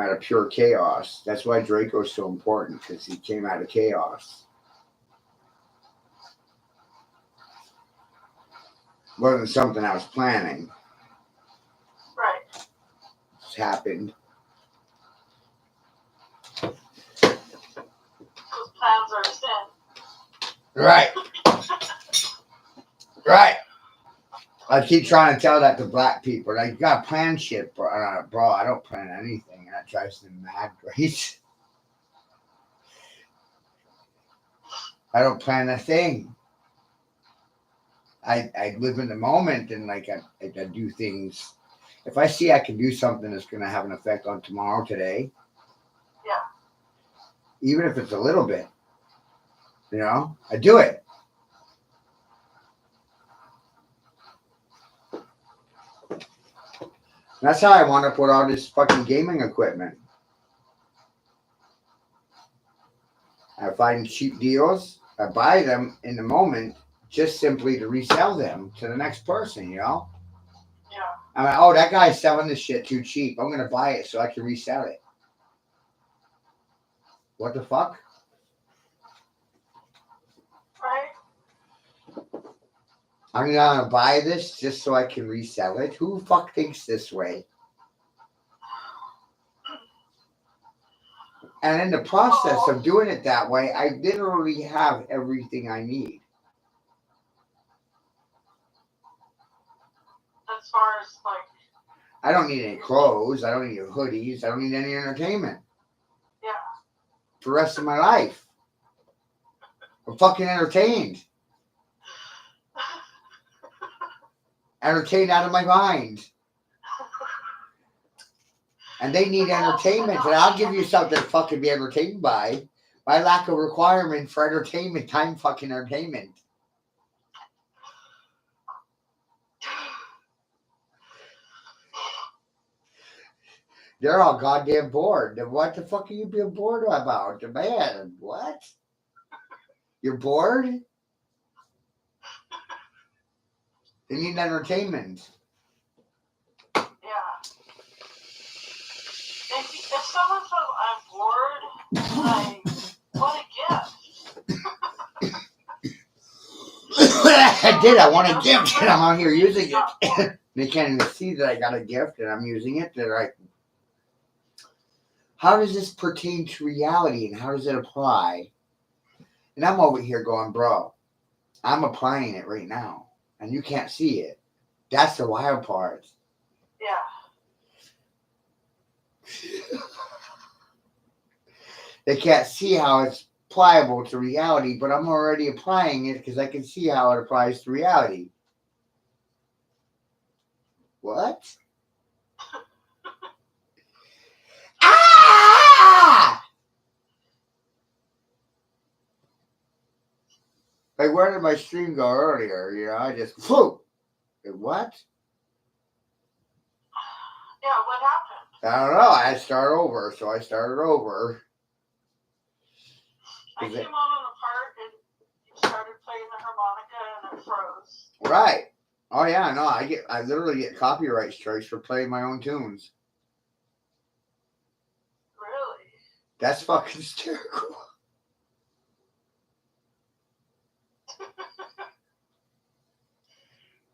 out of pure chaos. That's why Draco's so important because he came out of chaos. Wasn't something I was planning. Right. It's happened. Those plans are sin. Right. Right. I keep trying to tell that to black people. Like, you gotta plan shit, bro. I don't plan anything. That drives them mad, right? I don't plan a thing. I live in the moment and like I do things. If I see I can do something that's gonna have an effect on tomorrow, today, Yeah. even if it's a little bit, I do it. That's how I wound up with all this fucking gaming equipment. I find cheap deals. I buy them in the moment just simply to resell them to the next person, Yeah. I'm like, oh, that guy's selling this shit too cheap. I'm going to buy it so I can resell it. What the fuck? Right. I'm going to buy this just so I can resell it? Who the fuck thinks this way? And in the process of doing it that way, I literally have everything I need. As far as like, I don't need any clothes. I don't need hoodies. I don't need any entertainment. yeah. For the rest of my life. I'm fucking entertained. Entertained out of my mind. And they need entertainment, and I'll give you something to fucking be entertained by. My lack of requirement for entertainment, time fucking entertainment. They're all goddamn bored. What the fuck are you being bored about? Man, what? You're bored? They need entertainment. Yeah. If someone says I'm bored, like, what a gift. I did. I want a gift, and I'm out here using it. They can't even see that I got a gift, and I'm using it. They're like, how does this pertain to reality, and how does it apply? And I'm over here going, bro, I'm applying it right now, and you can't see it. That's the wild part. Yeah. They can't see how it's pliable to reality, but I'm already applying it because I can see how it applies to reality. What? Ah! Like, where did my stream go earlier? I just, whoop. What? Yeah, what happened? I don't know. I had to start over, so I started over. I came on the part and you started playing the harmonica and it froze. Right. Oh yeah, no, I literally get copyright strikes for playing my own tunes. Really? That's fucking hysterical.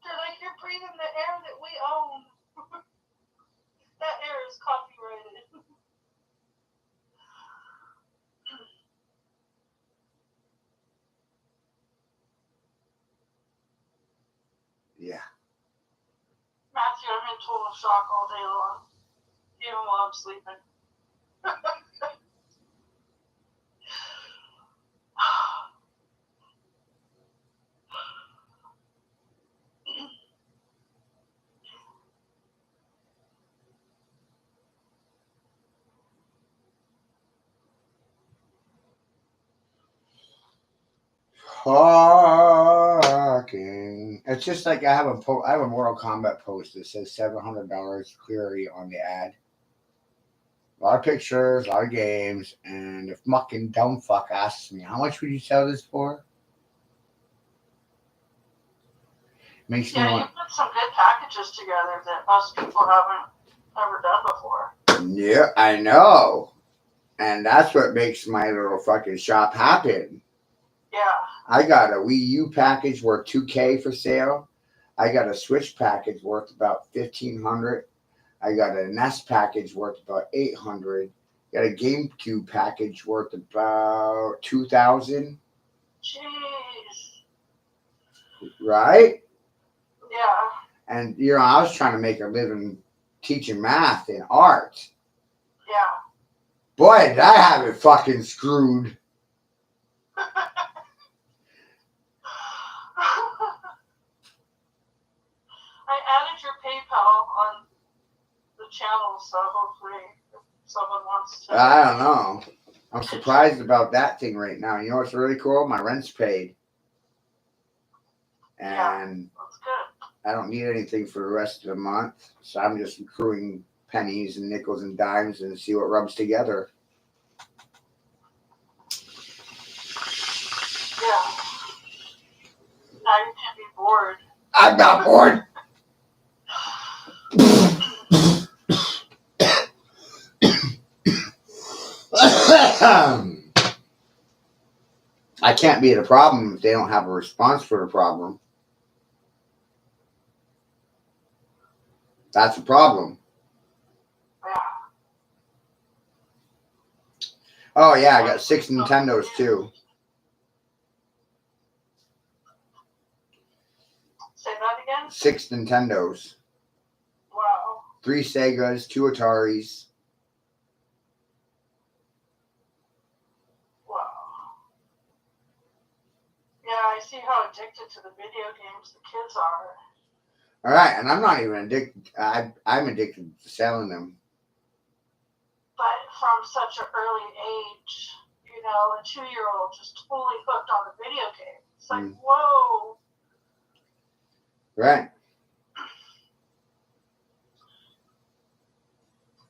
They're like, you're breathing the air that we own. That air is copyrighted. Yeah. Matthew, I'm in total shock all day long. Even while I'm sleeping. Fucking. It's just like I have a Mortal Kombat post that says $700 clearly on the ad. A lot of pictures, a lot of games, and the fucking dumb fuck asks me, how much would you sell this for? Makes me Yeah, you want. put some good packages together that most people haven't ever done before. Yeah, I know. And that's what makes my little fucking shop happen. Yeah. I got a Wii U package worth $2K for sale. I got a Switch package worth about $1,500. I got a NES package worth about $800. Got a GameCube package worth about $2,000. Jeez. Right? Yeah. And I was trying to make a living teaching math and art. Yeah. Boy, did I have it fucking screwed. I added your PayPal on the channel, so hopefully if someone wants to. I don't know. I'm surprised about that thing right now. You know what's really cool? My rent's paid. And That's good. I don't need anything for the rest of the month. So I'm just accruing pennies and nickels and dimes and see what rubs together. Yeah. Now you can be bored. I'm not bored. I can't be the problem if they don't have a response for the problem. That's a problem. Yeah. Oh yeah, I got 6 Nintendos too. Say that again? 6 Nintendos. Wow. 3 Segas, 2 Ataris. Wow. Yeah, I see how addicted to the video games the kids are. All right, and I'm not even addicted. I'm addicted to selling them. But from such an early age, a 2-year-old just totally hooked on the video game. It's like, whoa. Right.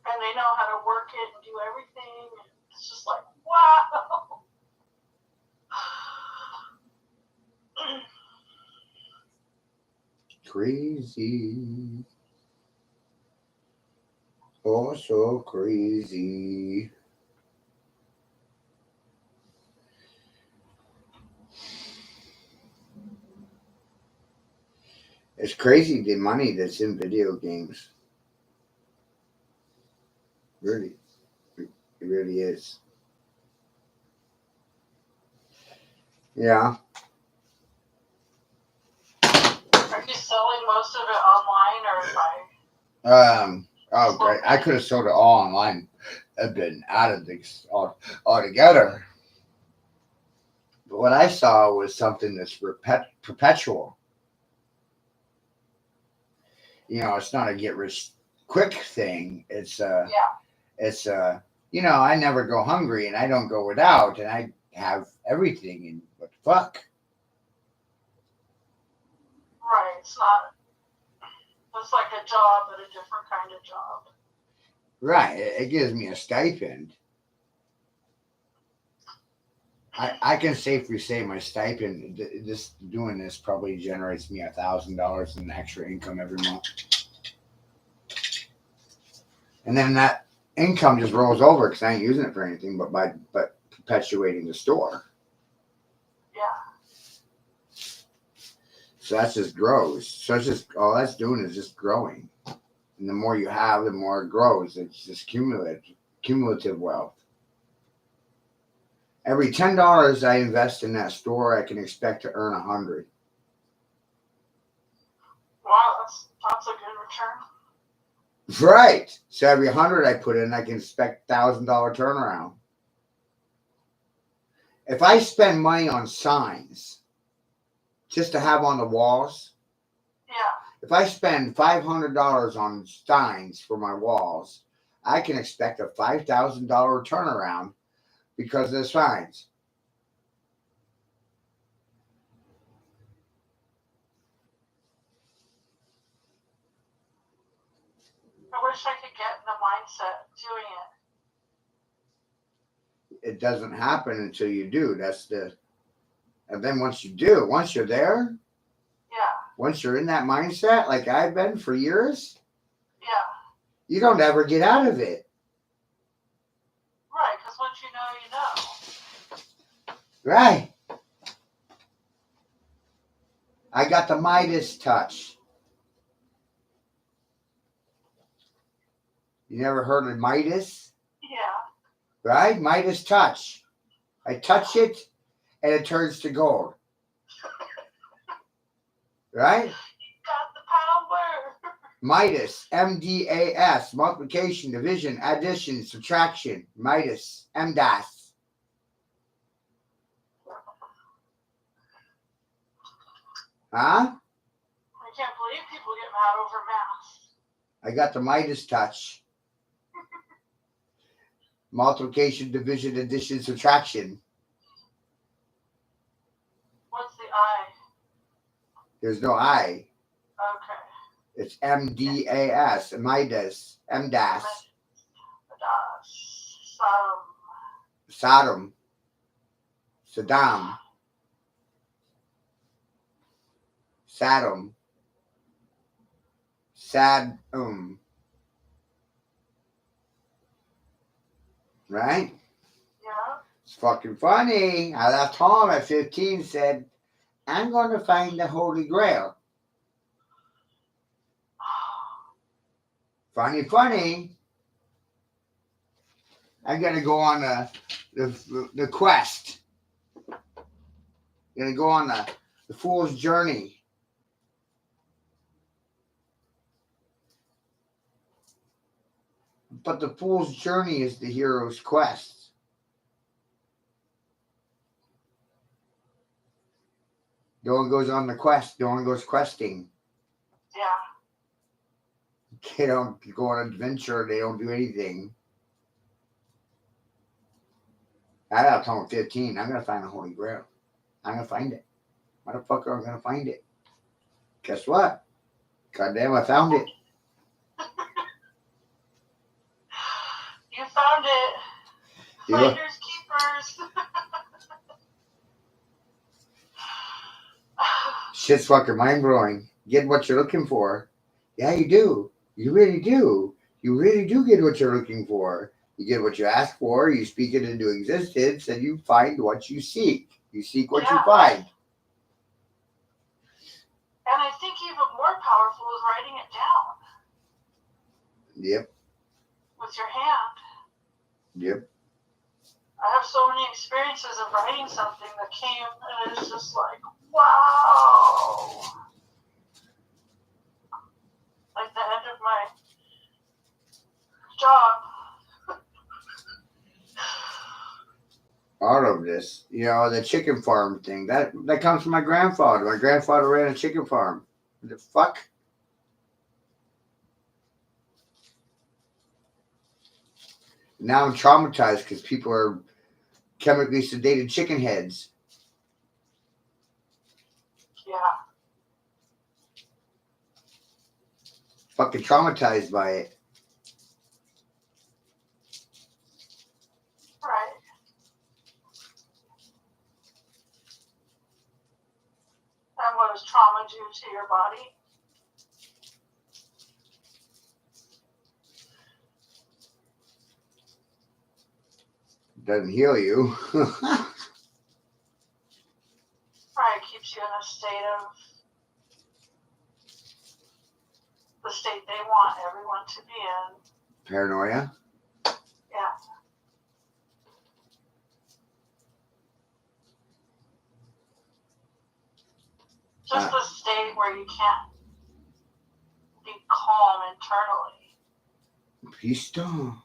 And they know how to work it and do everything. And it's just like, wow. Crazy. Oh, so crazy. It's crazy the money that's in video games. Really. It really is. Yeah. Are you selling most of it online or by? Oh, great. I could have sold it all online. I've been out of this altogether. But what I saw was something that's perpetual. It's not a get rich quick thing. It's I never go hungry and I don't go without and I have everything and what the fuck? Right, it's like a job, but a different kind of job. Right, it gives me a stipend. I can safely say my stipend, doing this probably generates me $1,000 in extra income every month. And then that income just rolls over because I ain't using it for anything but perpetuating the store. Yeah. So that just grows. So it's just all that's doing is just growing. And the more you have, the more it grows. It's just cumulative wealth. Every $10 I invest in that store, I can expect to earn 100. Wow, that's a good return. Right. So every 100 I put in, I can expect $1,000 turnaround. If I spend money on signs just to have on the walls, if I spend $500 on signs for my walls, I can expect a $5,000 turnaround because of the signs. I wish I could get in the mindset doing it. It doesn't happen until you do. And then once you're there, once you're in that mindset, like I've been for years, you don't ever get out of it. you know. Right. I got the Midas touch. You never heard of Midas? Yeah. Right? Midas touch. I touch it and it turns to gold. Right? Got the power. Midas, MDAS, multiplication, division, addition, subtraction. Midas, MDAS. Huh? I can't believe people get mad over math. I got the Midas touch. Multiplication, division, addition, subtraction. What's the I? There's no I. Okay. It's MDAS, Midas, MDAS. Sodom. Saddam. Saddam. Sadum. Right? Yeah. It's fucking funny. I left home at 15, said, I'm going to find the Holy Grail. Funny. I'm going to go on the quest. I'm going to go on the fool's journey. But the fool's journey is the hero's quest. No one goes on the quest. No one goes questing. Yeah. They don't go on an adventure. They don't do anything. I got home at 15. I'm going to find the Holy Grail. I'm going to find it. Motherfucker, I'm going to find it. Guess what? Goddamn, I found it. You found it. Finders keepers. Shit's fucking mind blowing. Get what you're looking for. Yeah, you do. You really do. You really do get what you're looking for. You get what you ask for, you speak it into existence, and you find what you seek. You seek what you find. And I think even more powerful is writing it down. Yep. With your hand. Yep. I have so many experiences of writing something that came, and it's just like, wow. Like the end of my job. All of this, the chicken farm thing, that comes from my grandfather. My grandfather ran a chicken farm. What the fuck? Now I'm traumatized because people are chemically sedated chicken heads. Yeah. Fucking traumatized by it. Right. And what does trauma do to your body? Doesn't heal you. Right. Keeps you in a state of the state they want everyone to be in. Paranoia. Yeah. Just the state where you can't be calm internally. Peace down.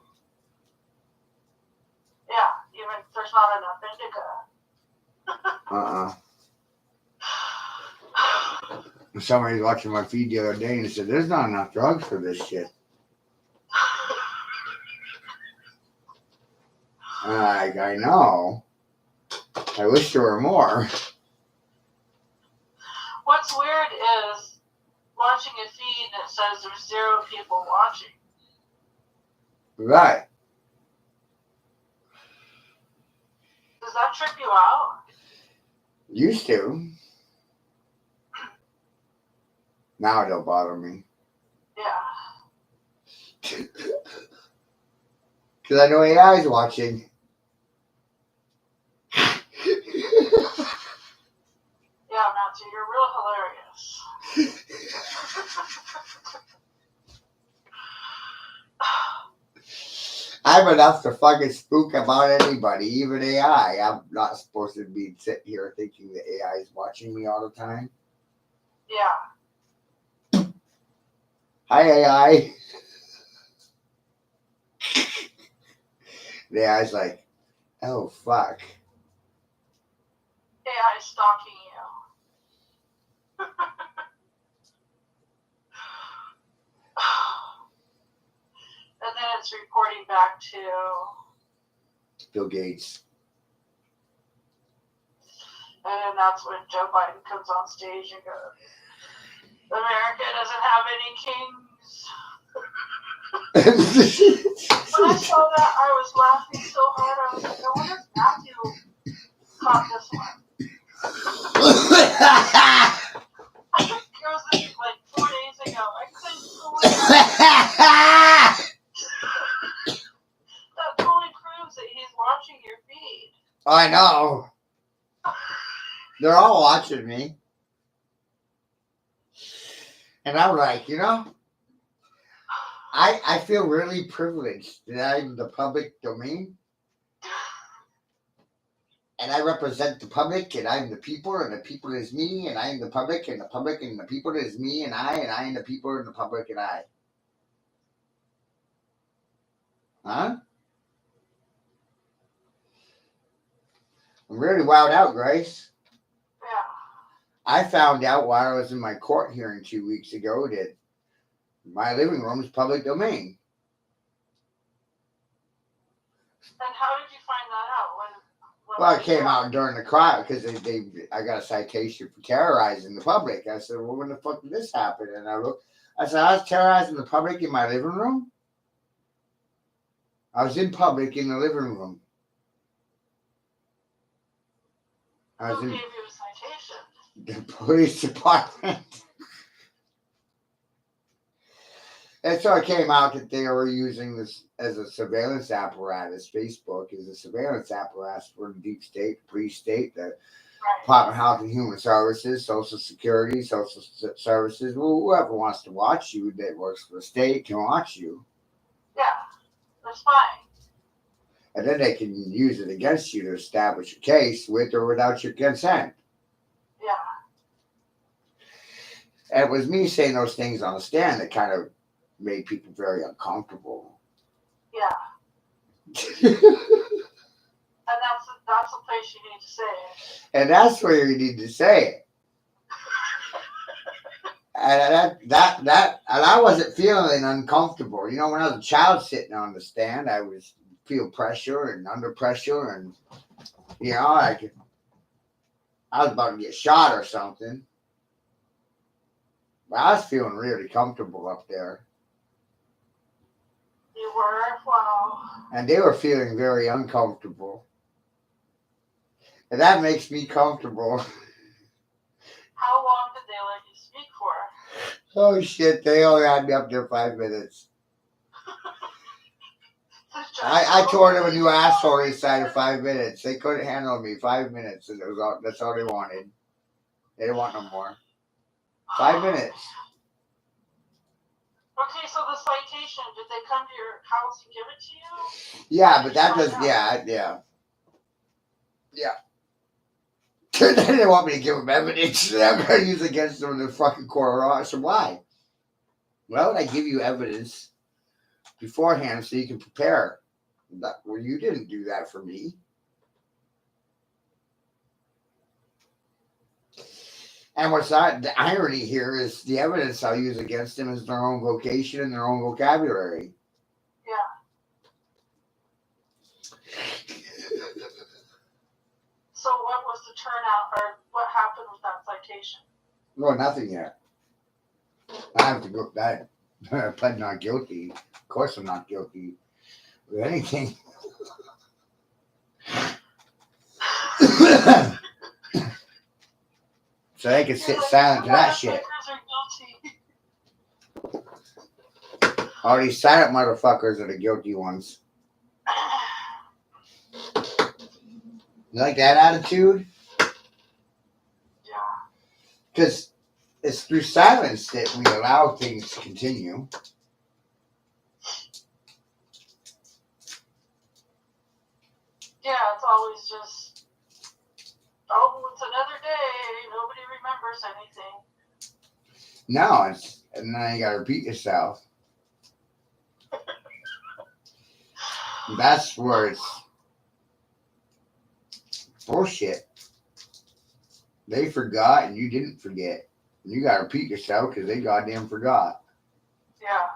Yeah, even if there's not enough indica. Somebody was watching my feed the other day and said, there's not enough drugs for this shit. I know. I wish there were more. What's weird is watching a feed that says there's 0 people watching. Right. Does that trip you out? Used to. Now it don't bother me. Yeah. Because I know AI's watching. I'm enough to fucking spook about anybody, even AI. I'm not supposed to be sitting here thinking that AI is watching me all the time. Yeah. Hi, AI. The AI's like, oh, fuck. AI stalking you. And then it's reporting back to Bill Gates. and then that's when Joe Biden comes on stage and goes, America doesn't have any kings. When I saw that, I was laughing so hard. I was like, I wonder if Matthew caught this one. It was like 4 days ago. I couldn't believe that totally proves that he's watching your feed. I know. They're all watching me. And I'm like, you know, I feel really privileged that I'm the public domain. And I represent the public, and I'm the people, and the people is me, and I'm the public, and the public, and the people is me, and I and the people, and the public, and I. Huh? I'm really wowed out, Grace. Yeah. I found out while I was in my court hearing 2 weeks ago that my living room is public domain. And how did you find that out? When Well, it came out during the trial because I got a citation for terrorizing the public. I said, well, when the fuck did this happen? And I said, I was terrorizing the public in my living room? I was in public in the living room. I was Who in gave you a citation? the police department. And so it came out that they were using this as a surveillance apparatus. Facebook is a surveillance apparatus for the deep state, the police state, the Department of Health and Human Services, Social Security, Social Services. Whoever wants to watch you that works for the state can watch you. Yeah, that's fine. And then they can use it against you to establish a case with or without your consent. Yeah. And it was me saying those things on the stand that kind of made people very uncomfortable. Yeah. And that's the place you need to say it. And that's where you need to say it. And and I wasn't feeling uncomfortable. You know, when I was a child sitting on the stand, I was feel pressure and under pressure, and you know, I was about to get shot or something. But I was feeling really comfortable up there. You were? Wow. And they were feeling very uncomfortable. And that makes me comfortable. How long did they let you speak for? Oh shit, they only had me up there 5 minutes. I tore them a new asshole inside of 5 minutes. They couldn't handle me 5 minutes, and that's all they wanted. They didn't want no more. 5 minutes. Okay, so the citation, did they come to your house and give it to you? Yeah, but that does, yeah. They didn't want me to give them evidence that I'm going to use against them in the fucking court. I said, why? Why would I give you evidence beforehand so you can prepare? Well, you didn't do that for me. And the irony here is the evidence I'll use against them is their own vocation and their own vocabulary. Yeah. So what was the turnout, or what happened with that citation? No, nothing yet. I have to go back. I pled not guilty. Of course I'm not guilty with anything. So they can sit silent to that shit. All these silent motherfuckers are the guilty ones. You like that attitude? Yeah. Because it's through silence that we allow things to continue. Yeah, it's always just, oh, it's another day. Nobody remembers anything. No, and then you gotta repeat yourself. That's where it's bullshit. They forgot and you didn't forget. And you gotta repeat yourself because they goddamn forgot. Yeah.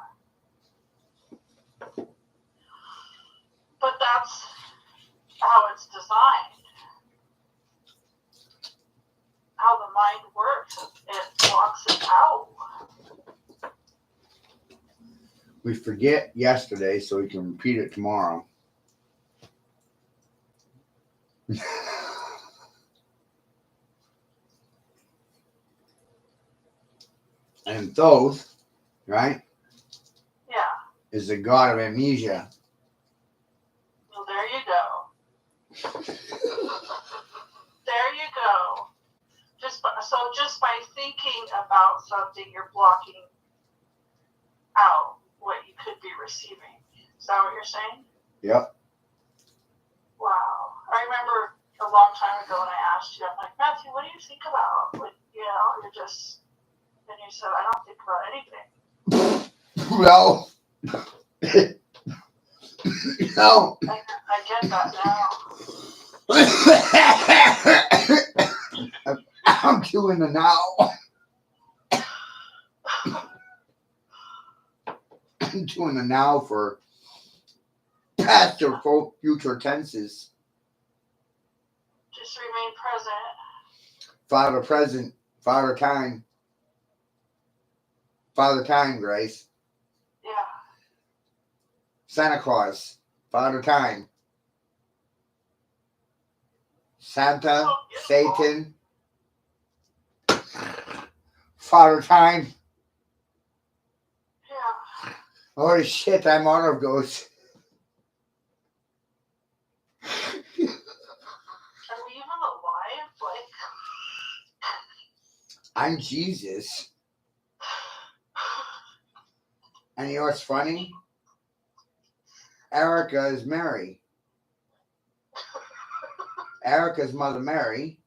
But that's how it's designed. How the mind works. It blocks it out. We forget yesterday so we can repeat it tomorrow. And Thoth, right, Yeah. is the god of amnesia. Well, there you go. There you go. Just by thinking about something, you're blocking out what you could be receiving. Is that what you're saying? Yep. Wow. I remember a long time ago when I asked you, I'm like, Matthew, what do you think about? Like, you're just, and you said, I don't think about anything. Well, no. I get that now. I'm doing the now. I'm doing the now for past or future tenses. Just remain present. Father present, Father time. Father time, Grace. Yeah. Santa Claus, Father time. Santa, Satan, Father time. Yeah. Holy shit, I'm honor of ghosts. Are we even alive? Like, I'm Jesus. And you know what's funny? Erica is Mary. Erica's Mother Mary.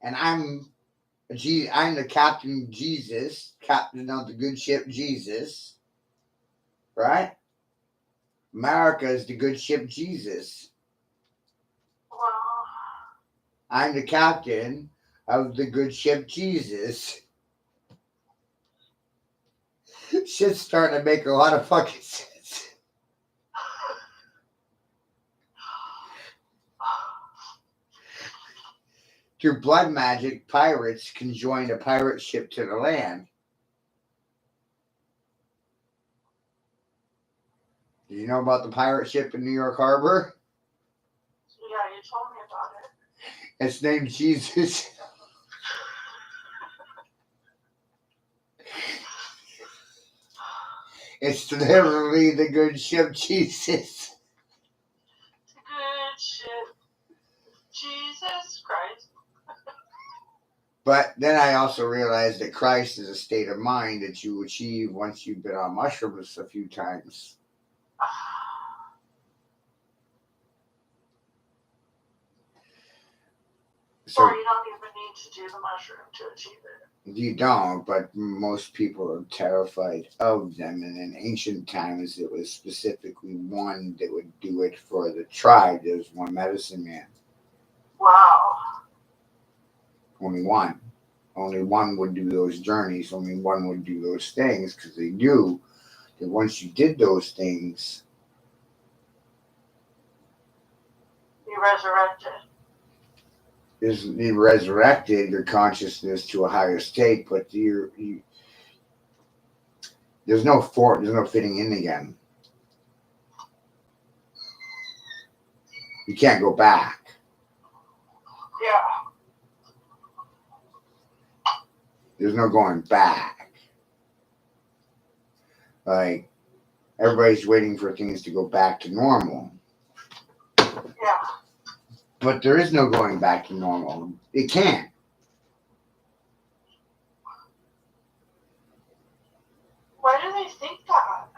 And I'm the Captain Jesus, captain of the good ship Jesus. Right? America is the good ship Jesus. wow. I'm the captain of the good ship Jesus. Shit's starting to make a lot of fucking sense. Through blood magic, pirates can join a pirate ship to the land. Do you know about the pirate ship in New York Harbor? Yeah, you told me about it. It's named Jesus. It's literally the good ship Jesus. Good shit. Jesus Christ. But then I also realized that Christ is a state of mind that you achieve once you've been on mushrooms a few times. So, or you don't even need to do the mushroom to achieve it. You don't, but most people are terrified of them. And in ancient times, it was specifically one that would do it for the tribe. There was one medicine man. Wow. Only one. Only one would do those journeys. Only one would do those things because they knew that once you did those things, You resurrected. you resurrected your consciousness to a higher state, but there's no fitting in again. You can't go back. Yeah. There's no going back. Like, everybody's waiting for things to go back to normal. Yeah. But there is no going back to normal. It can't. Why do they think that?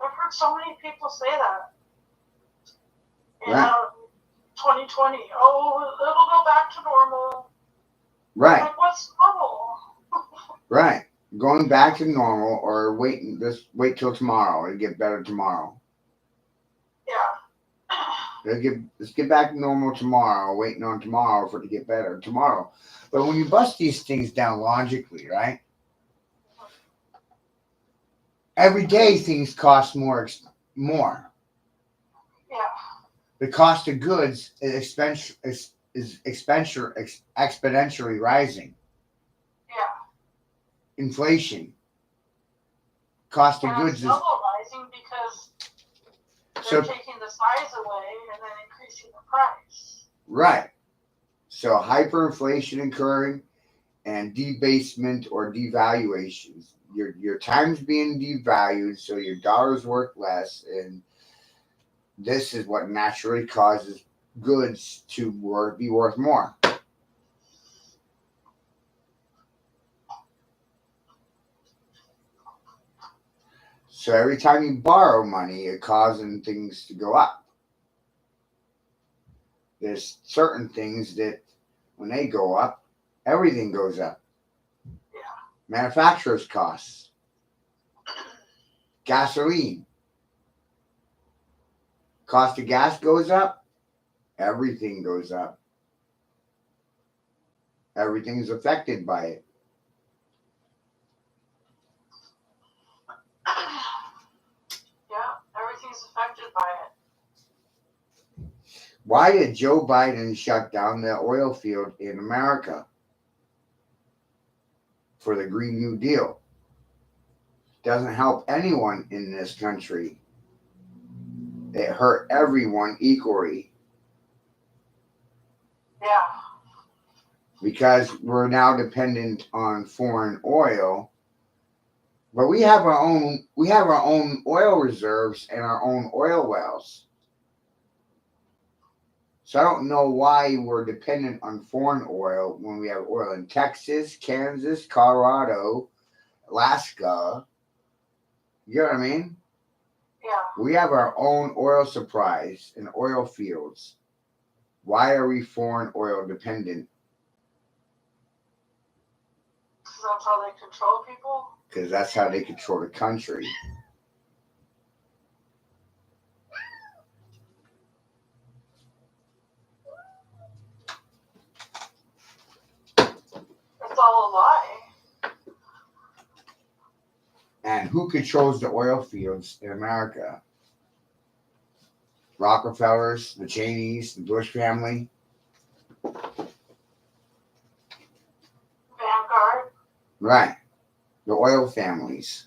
I've heard so many people say that. You Right. know, 2020. Oh, it'll go back to normal. Right. Like, what's normal? Right. Going back to normal or wait till tomorrow. It'll get better tomorrow. Yeah. Let's get back to normal tomorrow, waiting on tomorrow for it to get better tomorrow. But when you bust these things down logically, right? Every day things cost more. Yeah. The cost of goods is exponentially rising. Yeah. Inflation. Cost of And goods it's is double rising because so they're taking the size away and then increasing the price. right. So hyperinflation occurring and debasement or devaluations. Your time's being devalued, so your dollar's worth less, and this is what naturally causes goods to be worth more. So every time you borrow money, it's causing things to go up. There's certain things that when they go up, everything goes up. Yeah. Manufacturer's costs, gasoline, cost of gas goes up, everything goes up. Everything's affected by it. Yeah, everything's affected by it. Why did Joe Biden shut down the oil field in America for the Green New Deal? Doesn't help anyone in this country. It hurt everyone equally Yeah. because we're now dependent on foreign oil. But we have our own oil reserves and our own oil wells. So I don't know why we're dependent on foreign oil when we have oil in Texas, Kansas, Colorado, Alaska. You know what I mean? Yeah. We have our own oil supplies and oil fields. Why are we foreign oil dependent? Because that's how they control people. Because that's how they control the country. It's all a lie. And who controls the oil fields in America? Rockefellers, the Cheneys, the Bush family. Vanguard. Right. The oil families.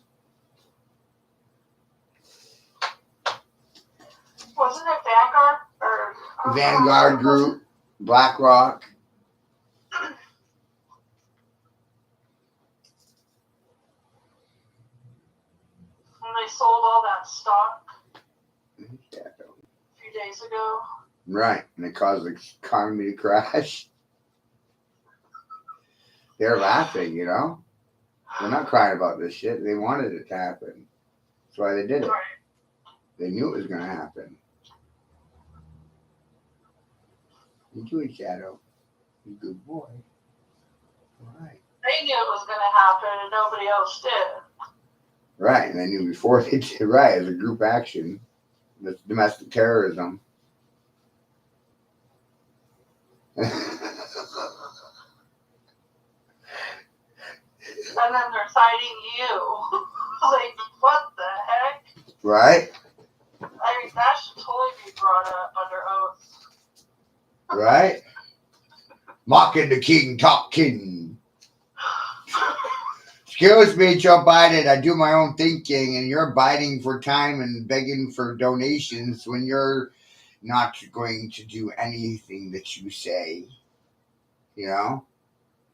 Wasn't it Vanguard or Vanguard Group, BlackRock. And they sold all that stock Yeah. a few days ago. Right. And it caused the economy to crash. They're laughing, you know? They're not crying about this shit. They wanted it to happen. That's why they did it. Right. They knew it was going to happen. You do it, Shadow. You good boy. All right. They knew it was going to happen and nobody else did. Right. And they knew before they did. Right. As a group action. That's domestic terrorism. And then they're citing you. Like, what the heck? Right. I mean, that should totally be brought up under oath. Right. Mocking the king, talking. Excuse me, Joe Biden. I do my own thinking, and you're biting for time and begging for donations when you're not going to do anything that you say. You know?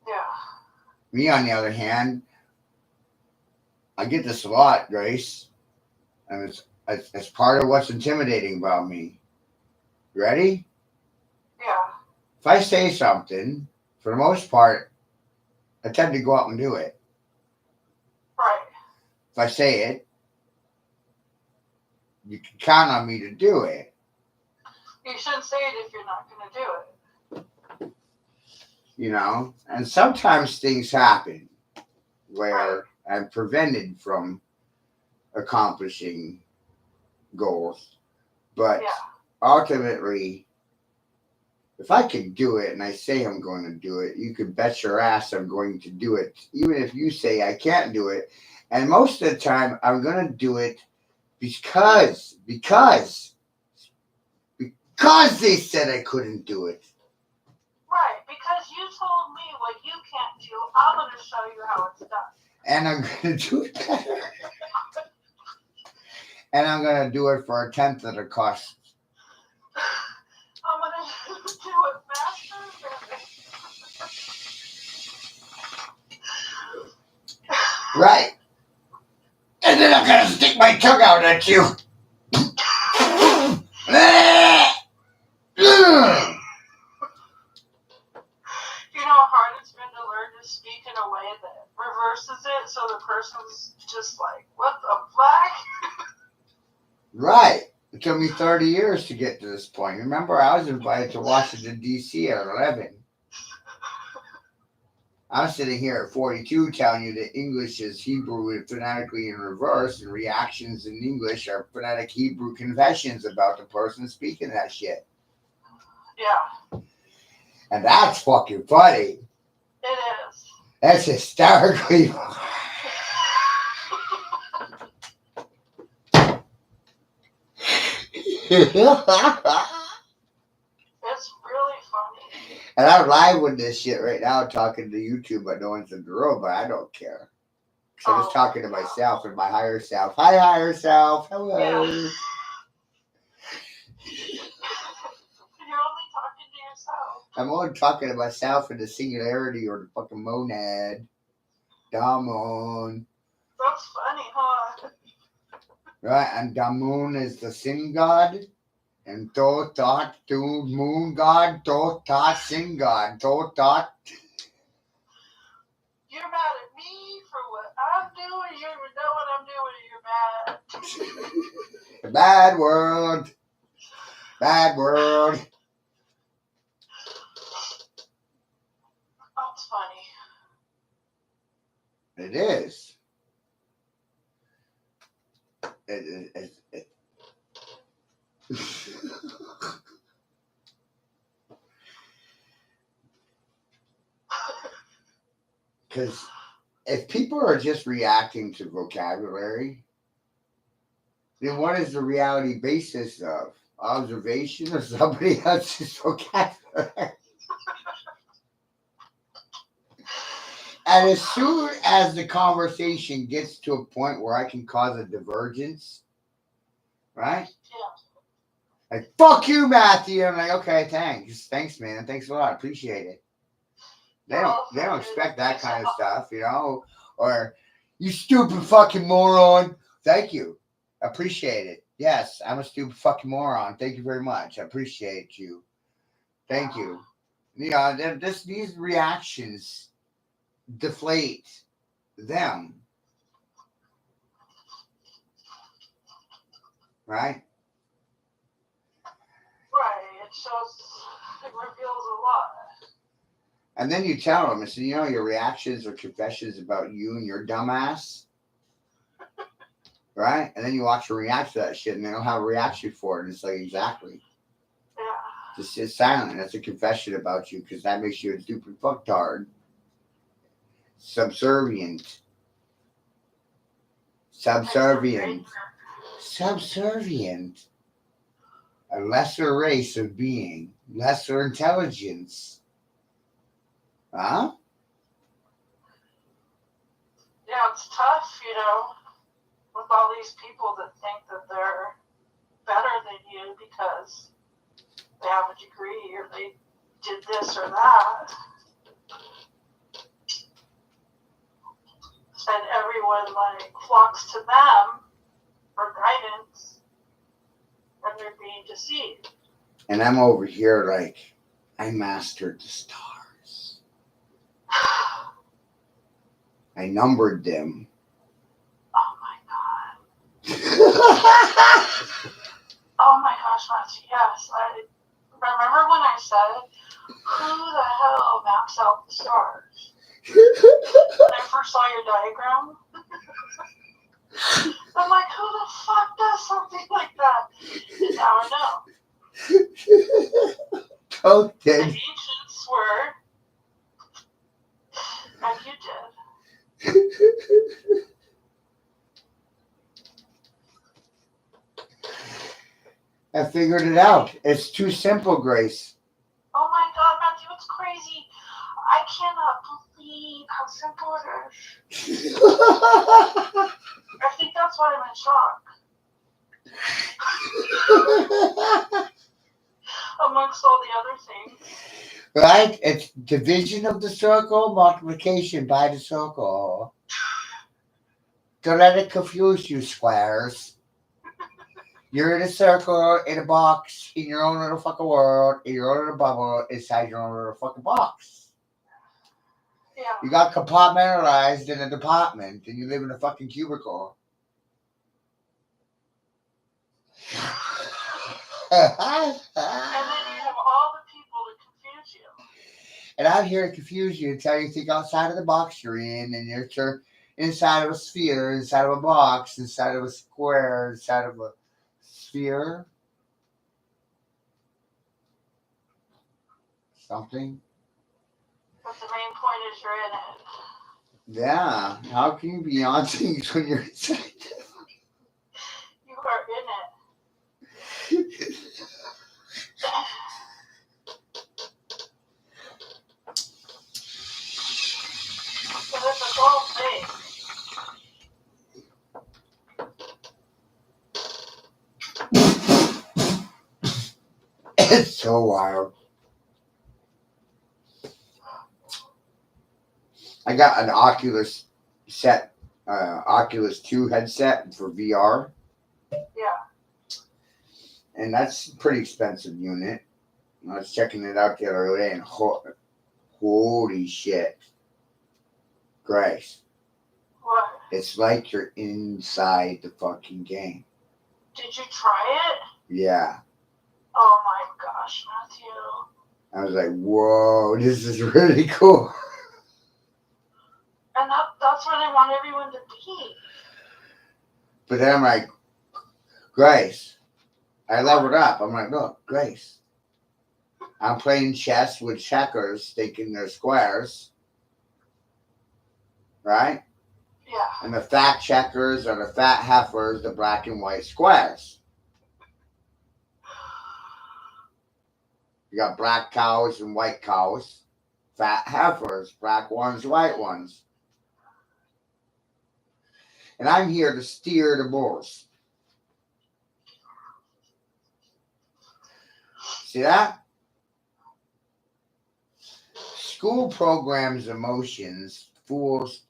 Yeah. Me, on the other hand, I get this a lot, Grace. And it's part of what's intimidating about me. Ready? Yeah. If I say something, for the most part, I tend to go out and do it. Right. If I say it, you can count on me to do it. You shouldn't say it if you're not going to do it. You know, and sometimes things happen where Right. I'm prevented from accomplishing goals. But Yeah. ultimately, if I can do it and I say I'm going to do it, you can bet your ass I'm going to do it. Even if you say I can't do it. And most of the time, I'm going to do it because they said I couldn't do it. Right. Because you told me what you can't do. I'm going to show you how it's done. And I'm going to do it better. And I'm going to do it for a tenth of the cost. I'm going to do it faster. Right. And then I'm going to stick my tongue out at you. You know how hard it's been to learn to speak in a way that reverses it so the person's just like, what the fuck? Right. It took me 30 years to get to this point. Remember, I was invited to Washington, D.C. at 11. I'm sitting here at 42 telling you that English is Hebrew phonetically in reverse, and reactions in English are phonetic Hebrew confessions about the person speaking that shit. Yeah. And that's fucking funny. It is. That's hysterically It's really funny. And I'm live with this shit right now, talking to YouTube, but no one's in the room, but I don't care. So I'm just talking to myself and my higher self. Hi, higher self. Hello. Yeah. You're only talking to yourself. I'm only talking to myself in the singularity or the fucking monad. Damon. That's funny, huh? Right? And Damun is the sin god. And Thoth, moon god, Thoth, sin god. Thoth. You're mad at me for what I'm doing. You don't even know what I'm doing and you're mad. Bad world. Bad world. That's funny. It is. Because if people are just reacting to vocabulary, then what is the reality basis of? Observation of somebody else's vocabulary? And as soon as the conversation gets to a point where I can cause a divergence, right? Yeah. Like, fuck you, Matthew. I'm like, okay, thanks. Thanks, man. Thanks a lot. Appreciate it. They don't expect that kind of stuff, you know? Or, you stupid fucking moron. Thank you. Appreciate it. Yes, I'm a stupid fucking moron. Thank you very much. I appreciate you. Thank you. You know, these reactions deflate them. Right? Right. It reveals a lot. And then you tell them, so, you know, your reactions or confessions about you and your dumbass. Right? And then you watch them react to that shit and they don't have a reaction for it. And it's like, exactly. Yeah. Just sit silent. That's a confession about you because that makes you a stupid fucktard. Subservient. A lesser race of being. Lesser intelligence. Huh? Yeah, it's tough, you know, with all these people that think that they're better than you because they have a degree or they did this or that. And everyone, like, flocks to them for guidance, and they're being deceived. And I'm over here like, I mastered the stars. I numbered them. Oh my god. Oh my gosh, Matthew, yes. Remember when I said, who the hell maps out the stars? When I first saw your diagram, I'm like, who the fuck does something like that? And now I know. Both The did. ancients were, and you did. I figured it out. It's too simple, Grace. Oh my God, Matthew, it's crazy. I cannot believe how simple it is. I think that's why I'm in shock. Amongst all the other things. Right? It's division of the circle, multiplication by the circle. Don't let it confuse you, squares. You're in a circle, in a box, in your own little fucking world, in your own little bubble, inside your own little fucking box. Yeah. You got compartmentalized in a department, and you live in a fucking cubicle. And then you have all the people to confuse you. And I'm here to confuse you until you think outside of the box you're in, and you're inside of a sphere, inside of a box, inside of a square, inside of a sphere. Something. But the main point is you're in it. Yeah. How can you be on things when you're inside? You are in it. But it's a whole thing. It's so wild. I got an Oculus set, Oculus 2 headset for VR. Yeah. And that's a pretty expensive unit. I was checking it out the other day, and holy shit. Grace. What? It's like you're inside the fucking game. Did you try it? Yeah. Oh my gosh, Matthew. I was like, whoa, this is really cool. And that's where they want everyone to be. But then I'm like, Grace, I leveled up. I'm like, look, Grace, I'm playing chess with checkers, thinking they're squares. Right? Yeah. And the fat checkers are the fat heifers, the black and white squares. You got black cows and white cows, fat heifers, black ones, white ones. And I'm here to steer the bulls. See that? School programs emotions, fools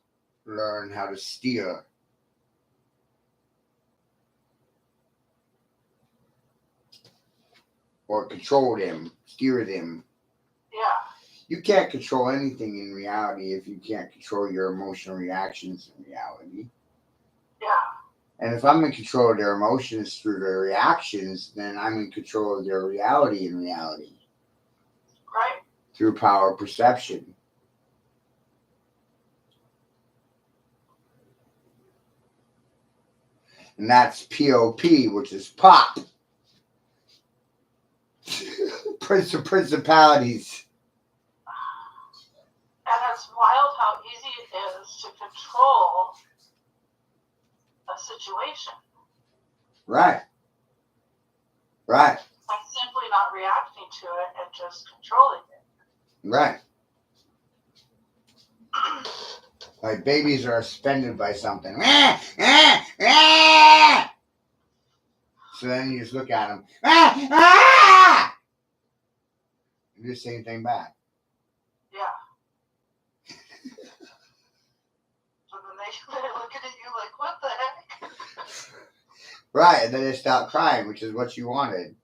learn how to steer. Or control them, steer them. Yeah. You can't control anything in reality if you can't control your emotional reactions in reality. Yeah. And if I'm in control of their emotions through their reactions, then I'm in control of their reality in reality. Right. Through power perception. And that's POP, which is pop. Prince of Principalities. And it's wild how easy it is to control a situation. Right. Right. By simply not reacting to it and just controlling it. Right. Like babies are offended by something. So then you just look at them. You do the same thing back. Yeah. So then they're looking at you like, what the heck? Right, and then they stop crying, which is what you wanted.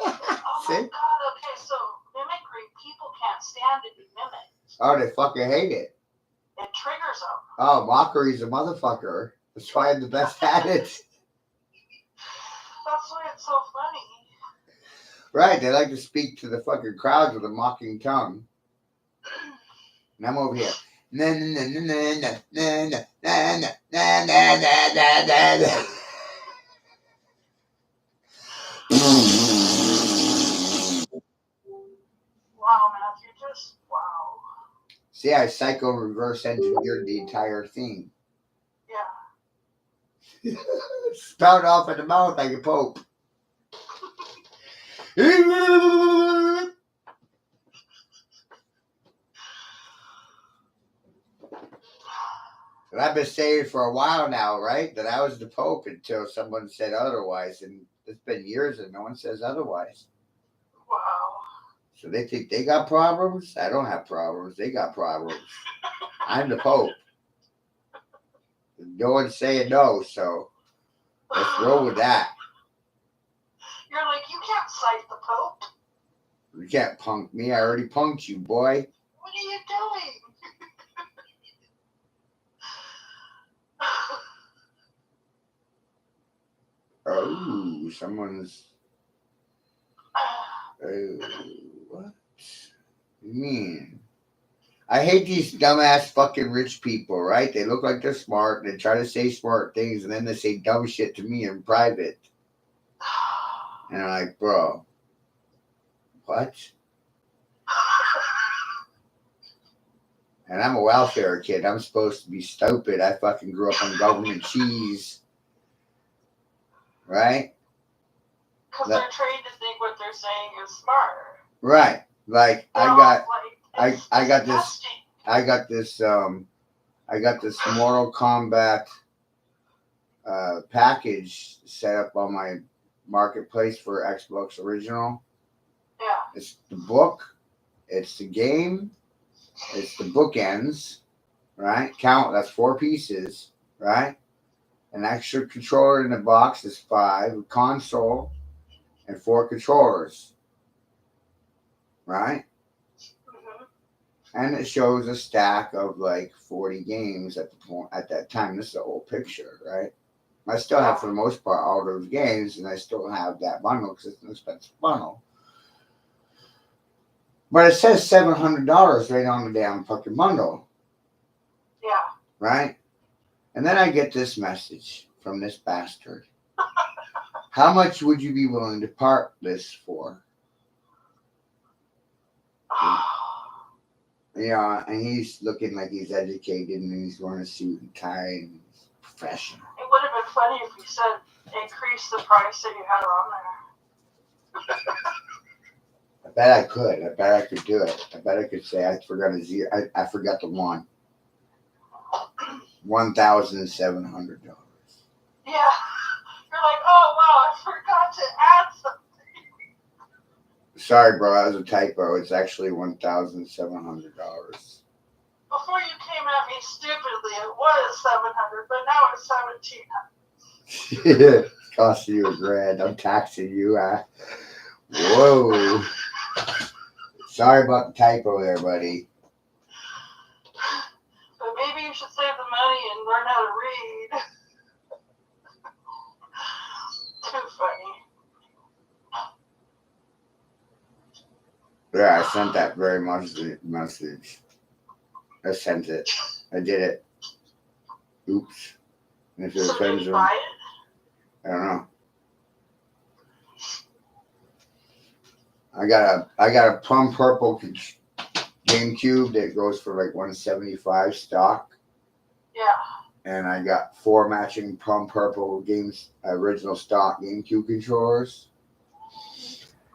Oh my God, okay, so mimicry, people can't stand to be mimicked. Oh, they fucking hate it. It triggers them. Oh, mockery's a motherfucker. That's why I'm the best at it. That's why it's so Right, they like to speak to the fucking crowds with a mocking tongue. And I'm over here. Na, na, na, na, na, na, na, na, na, na, na, na, na. Wow, Matthew, just wow. See, I psycho reverse engineered the entire thing. Yeah. Spout off at the mouth like a pope. And I've been saying for a while now, right, that I was the Pope until someone said otherwise. And it's been years and no one says otherwise. Wow. So they think they got problems. I don't have problems. They got problems. I'm the Pope. No one's saying no, so let's roll with that. You're like, you can't cite the Pope. You can't punk me. I already punked you, boy. What are you doing? Oh, someone's. Oh, what? You mean? I hate these dumbass fucking rich people, right? They look like they're smart and they try to say smart things and then they say dumb shit to me in private. And I'm like, bro, what? And I'm a welfare kid. I'm supposed to be stupid. I fucking grew up on government cheese. Right? Because they're trained to think what they're saying is smart. Right. Like They're I got this Mortal Kombat package set up on my marketplace for Xbox Original. Yeah. It's the book, it's the game, it's the bookends, right? Count, that's 4 pieces, right? An extra controller in the box is 5, a console, and 4 controllers, right? Mm-hmm. And it shows a stack of like 40 games at the point at that time. This is the whole picture, right? I still have, for the most part, all those games, and I still have that bundle because it's an expensive bundle. But it says $700 right on the damn fucking bundle. Yeah. Right? And then I get this message from this bastard. How much would you be willing to part this for? Yeah, and he's looking like he's educated and he's wearing a suit and tie and he's professional. It would have been funny if you said increase the price that you had on there. I bet I could. I bet I could do it. I bet I could say I forgot a zero. I forgot the one. $1,700. Yeah. You're like, oh wow, I forgot to add something. Sorry, bro. That was a typo. It's actually $1,700. Before you came at me stupidly, it was $700, but now it's $1,700. It's costing you $1,000. I'm taxing you. Whoa. Sorry about the typo there, buddy. But maybe you should save the money and learn how to read. Too funny. Yeah, I sent that very much message. I sent it. I did it. Oops. And if it So did offends you them, buy it? I don't know. I got a plum purple GameCube that goes for like $175 stock. Yeah. And I got 4 matching plum purple original stock GameCube controllers.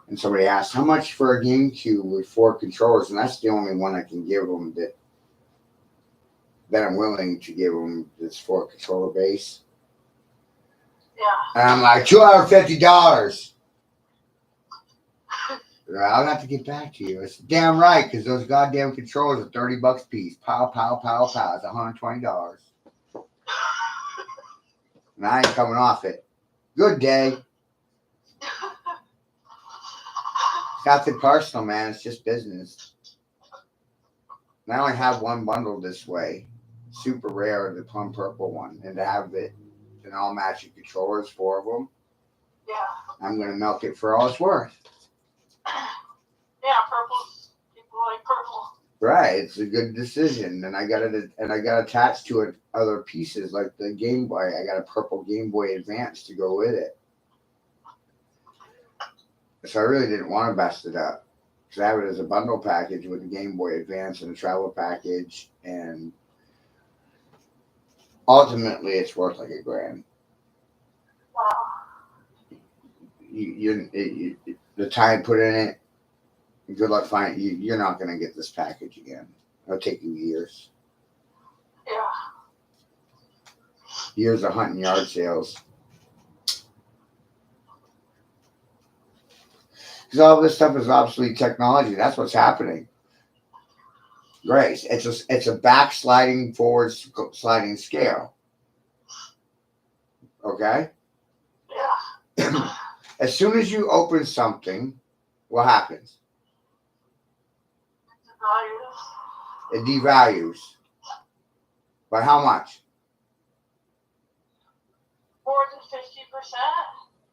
And somebody asked, how much for a GameCube with 4 controllers? And that's the only one I can give them that I'm willing to give them this 4 controller base. Yeah. And I'm like, $250. I'll have to get back to you. It's damn right, because those goddamn controllers are $30 a piece. Pow, pow, pow, pow. It's $120. And I ain't coming off it. Good day. It's nothing personal, man. It's just business. And I only have one bundle this way. Super rare, the plum purple one. And to have it in all matching controllers, 4 of them, Yeah. I'm going to milk it for all it's worth. like purple. Right, it's a good decision, and I got it, and I got attached to it other pieces like the Game Boy. I got a purple Game Boy Advance to go with it, so I really didn't want to bust it up because I have it as a bundle package with the Game Boy Advance and a travel package, and ultimately it's worth like $1,000. Wow. The time put in it. Good luck finding you. You're not going to get this package again. It'll take you years. Yeah. Years of hunting yard sales. Because all this stuff is obsolete technology. That's what's happening. Grace, it's a backsliding forward sliding scale. Okay? Yeah. As soon as you open something, what happens? It devalues. By how much? More than 50%?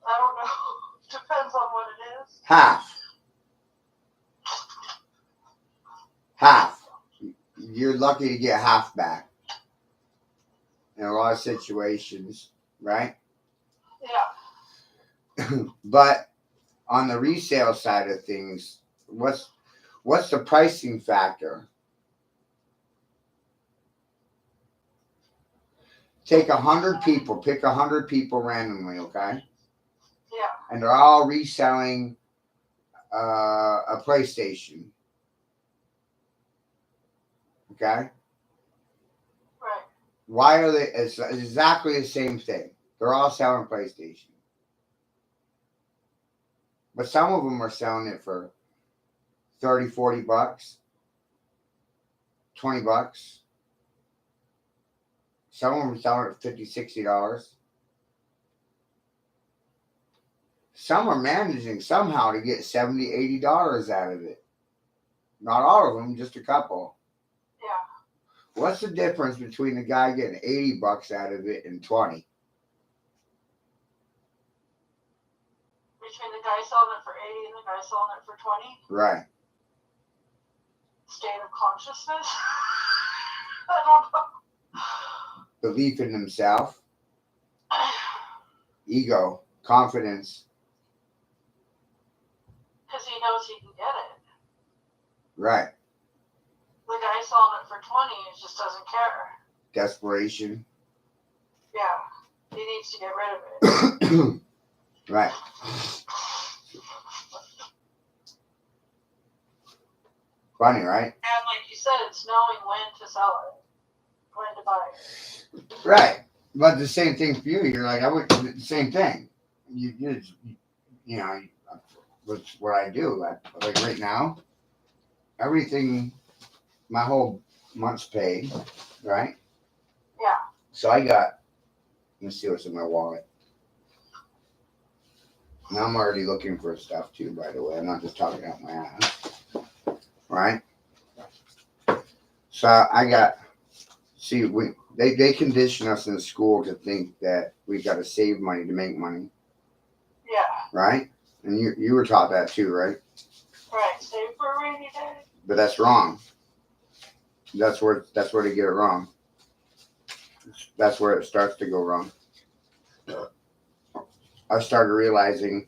I don't know. Depends on what it is. Half. Half. You're lucky to get half back. In a lot of situations, right? Yeah. But on the resale side of things, what's the pricing factor? Take 100 people, pick 100 people randomly, okay? Yeah. And they're all reselling a PlayStation. Okay? Right. Why are they? It's exactly the same thing. They're all selling PlayStation. But some of them are selling it for $30, $40, $20. Some of them are selling it for $50, $60. Some are managing somehow to get $70, $80 out of it. Not all of them, just a couple. Yeah. What's the difference between the guy getting $80 out of it and 20? Between the guy selling it for 80 and the guy selling it for 20? Right. State of consciousness? I don't know. Belief in himself, ego, confidence. Because he knows he can get it. Right. The guy selling it for 20 just doesn't care. Desperation. Yeah. He needs to get rid of it. Right. Funny, right? And like you said, it's knowing when to sell it, when to buy it. Right. But the same thing for you. You're like, I would, the same thing. You know, that's what I do. Like right now, everything, my whole month's paid, right? Yeah. So I got, let me see what's in my wallet. Now I'm already looking for stuff too, by the way. I'm not just talking out my ass. Right? So I got, see, they condition us in school to think that we got to save money to make money. Yeah. Right? And you were taught that too, right? Right. Save for a rainy day. But that's wrong. That's where they get it wrong. That's where it starts to go wrong. I started realizing,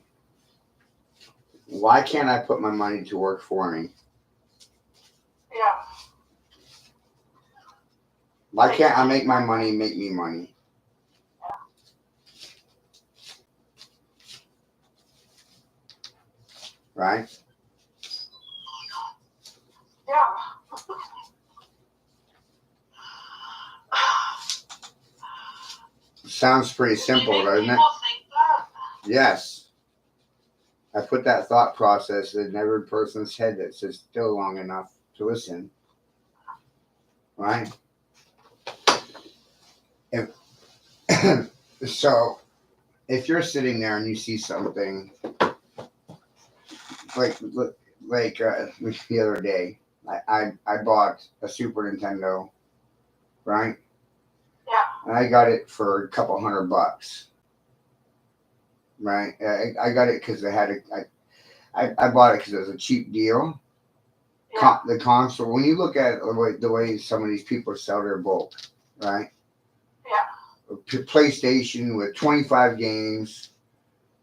why can't I put my money to work for me? Yeah. Why can't I make my money make me money? Right? Yeah. Sounds pretty simple, doesn't it? People think that. Yes. I put that thought process in every person's head that sits still long enough to listen. Right? So, if you're sitting there and you see something like the other day, I bought a Super Nintendo, right? Yeah. And I got it for a couple $100. Right? I got it because I bought it because it was a cheap deal. Yeah. The console. When you look at the way some of these people sell their bulk, right? Yeah. PlayStation with 25 games,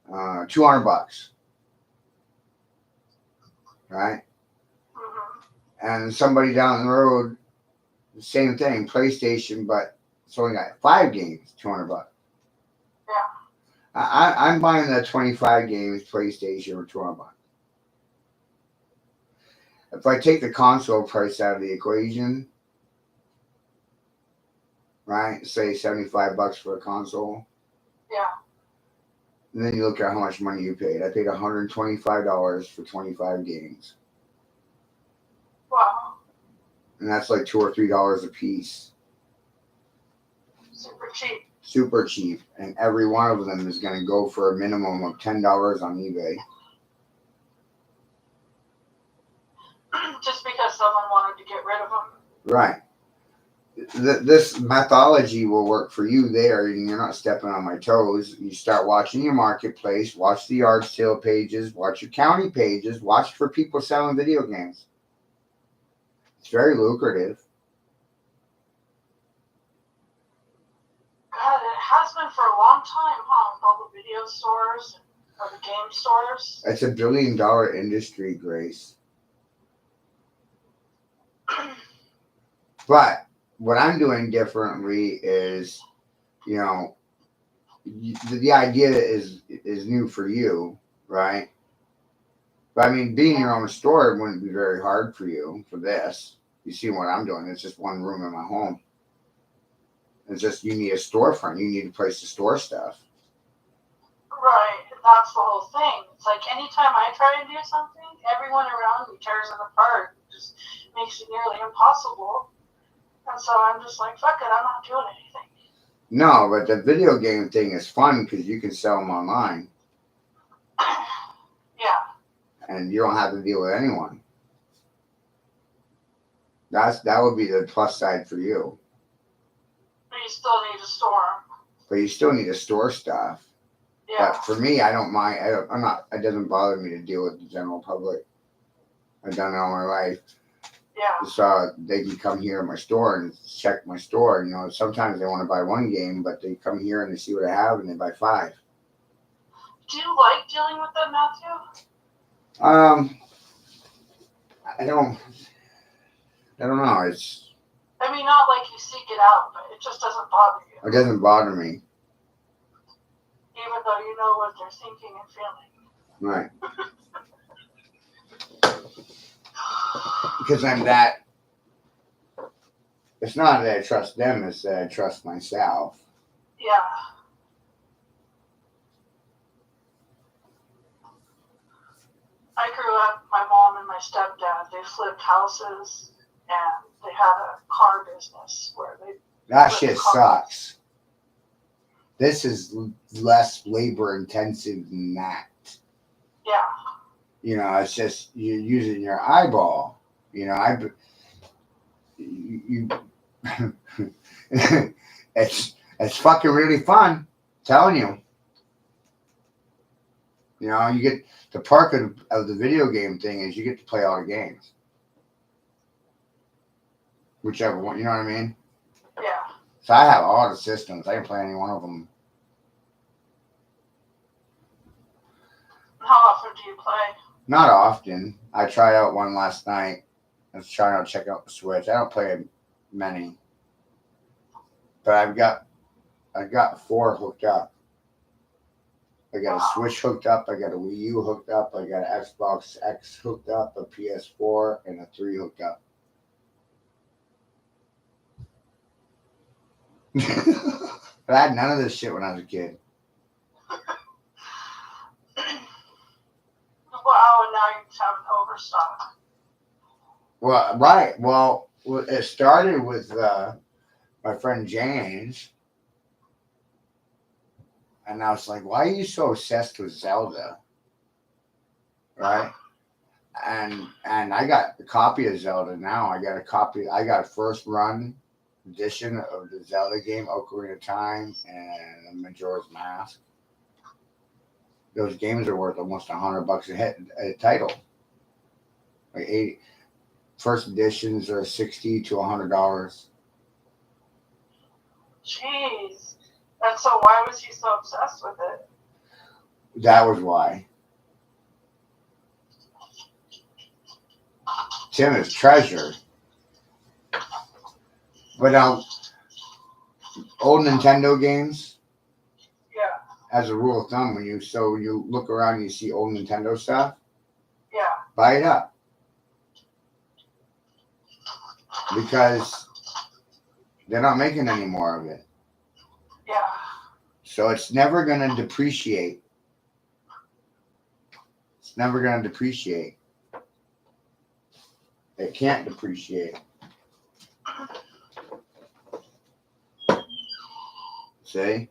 $200, right? Mm-hmm. And somebody down the road, the same thing, PlayStation, but it's only got 5 games, $200. Yeah. I'm buying the 25 games PlayStation for $200. If I take the console price out of the equation, right, say $75 for a console, Yeah. and then you look at how much money you paid. I paid $125 for 25 games, Wow. and that's like $2 or $3 a piece. Super cheap. Super cheap, and every one of them is going to go for a minimum of $10 on eBay. Just because someone wanted to get rid of them. Right. This methodology will work for you there, and you're not stepping on my toes. You start watching your marketplace, watch the yard sale pages, watch your county pages, watch for people selling video games. It's very lucrative. God, it has been for a long time, huh? With all the video stores or the game stores. It's $1 billion industry, Grace. But what I'm doing differently is, you know, the idea is new for you, right? But I mean, being your own store wouldn't be very hard for you for this. You see what I'm doing? It's just one room in my home. It's just you need a storefront. You need a place to store stuff. Right. That's the whole thing. It's like anytime I try to do something, everyone around me tears it apart. It just makes it nearly impossible. And so I'm just like, fuck it, I'm not doing anything. No, but the video game thing is fun because you can sell them online. Yeah. And you don't have to deal with anyone. That would be the plus side for you. But you still need to store them. But you still need to store stuff. Yeah. But for me, I don't mind. I'm not. It doesn't bother me to deal with the general public. I've done it all my life. Yeah. So they can come here at my store and check my store. You know, sometimes they want to buy one game, but they come here and they see what I have and they buy 5. Do you like dealing with them, Matthew? I don't know. It's. I mean, not like you seek it out, but it just doesn't bother you. It doesn't bother me. Even though you know what they're thinking and feeling. Right. Because I'm that. It's not that I trust them, it's that I trust myself. Yeah. I grew up, my mom and my stepdad, they flipped houses and they had a car business where they. That shit sucks. This is less labor intensive than that. Yeah. You know, it's just you're using your eyeball. You know, it's fucking really fun. I'm telling you. You know, you get the perk of the video game thing is you get to play all the games. Whichever one, you know what I mean? Yeah. So I have all the systems. I can play any one of them. How often do you play? Not often. I tried out one last night. I was trying to check out the Switch. I don't play many. But I've got 4 hooked up. I got a Switch hooked up. I got a Wii U hooked up. I got an Xbox X hooked up, a PS4, and a 3 hooked up. But I had none of this shit when I was a kid. Wow, and now you just have an overstock. Well, right. Well, it started with my friend James. And I was like, why are you so obsessed with Zelda? Right? And I got a copy of Zelda now. I got a first run edition of the Zelda game, Ocarina of Time and Majora's Mask. Those games are worth almost $100 a title. Like 80. First editions are $60 to $100. Jeez. And so why was he so obsessed with it? That was why. Tim is treasure. But old Nintendo games, Yeah. as a rule of thumb, when you look around and you see old Nintendo stuff, Yeah. buy it up. Because they're not making any more of it. Yeah. So it's never going to depreciate. It's never going to depreciate. It can't depreciate. See?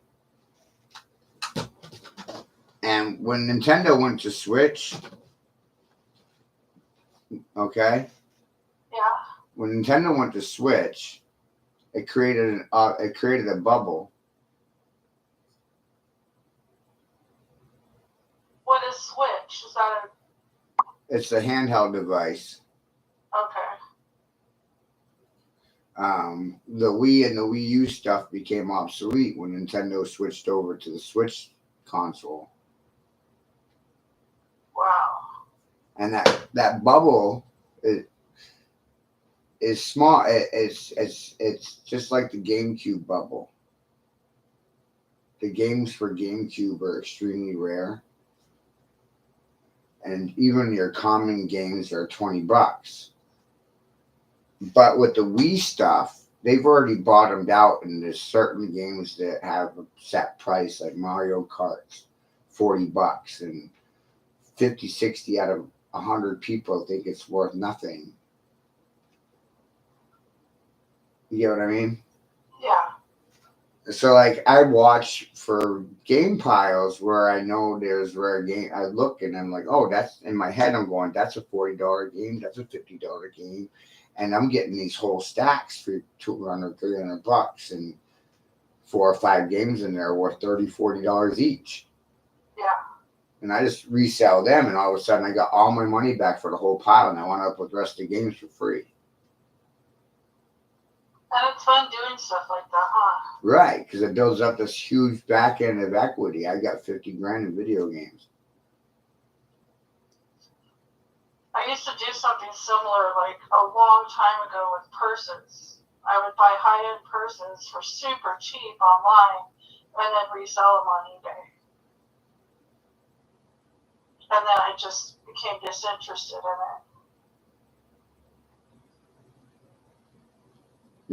And when Nintendo went to Switch, okay? Yeah. When Nintendo went to Switch, it created a bubble. What is Switch? Is that It's a handheld device. okay? The Wii and the Wii U stuff became obsolete when Nintendo switched over to the Switch console. Wow. And that bubble is small. It's just like the GameCube bubble. The games for GameCube are extremely rare. And even your common games are $20. But with the Wii stuff, they've already bottomed out, and there's certain games that have a set price, like Mario Kart, $40, and 50, 60 out of 100 people think it's worth nothing. You get what I mean? Yeah. So, like, I watch for game piles where I know there's rare game. I look and I'm like, oh, that's in my head. I'm going, that's a $40 game. That's a $50 game. And I'm getting these whole stacks for $200, $300, and 4 or 5 games in there worth $30, $40 each. Yeah. And I just resell them, and all of a sudden I got all my money back for the whole pile, and I wound up with the rest of the games for free. And it's fun doing stuff like that, huh? Right, because it builds up this huge back end of equity. I got $50 grand in video games. I used to do something similar like a long time ago with purses. I would buy high-end purses for super cheap online and then resell them on eBay. And then I just became disinterested in it.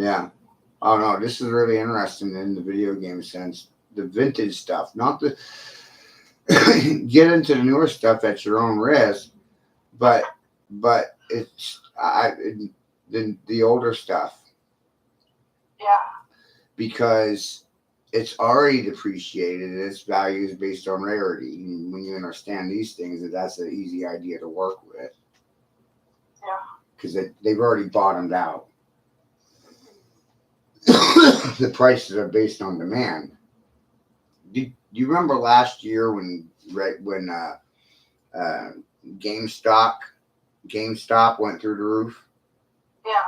Yeah. Oh no, this is really interesting in the video game sense. The vintage stuff, not the get into the newer stuff at your own risk, but it's the older stuff. Yeah. Because it's already depreciated and its value is based on rarity. And when you understand these things, that's an easy idea to work with. Yeah. Because they've already bottomed out. The prices are based on demand. Do you remember last year when GameStop went through the roof? Yeah.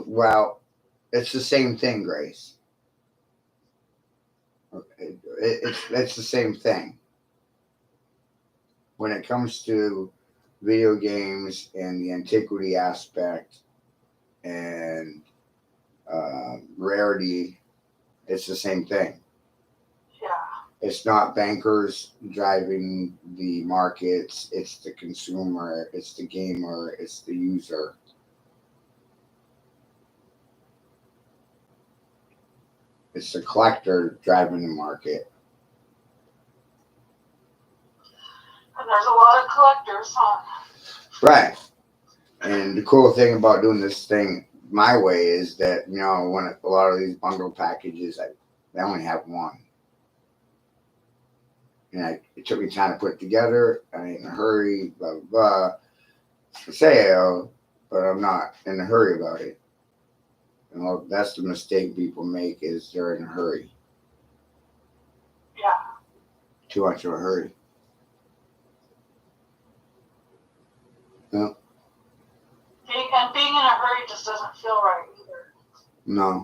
Well, it's the same thing, Grace. It's the same thing. When it comes to video games and the antiquity aspect and rarity, it's the same thing. Yeah. It's not bankers driving the markets. It's the consumer. It's the gamer. It's the user. It's the collector driving the market. And there's a lot of collectors, huh? Right. And the cool thing about doing this thing my way is that, when a lot of these bundle packages, I only have one. And it took me time to put it together. I ain't in a hurry, blah, blah, blah. It's for sale, but I'm not in a hurry about it. And that's the mistake people make, is they're in a hurry. Yeah. Too much of a hurry. Well, just doesn't feel right either. No.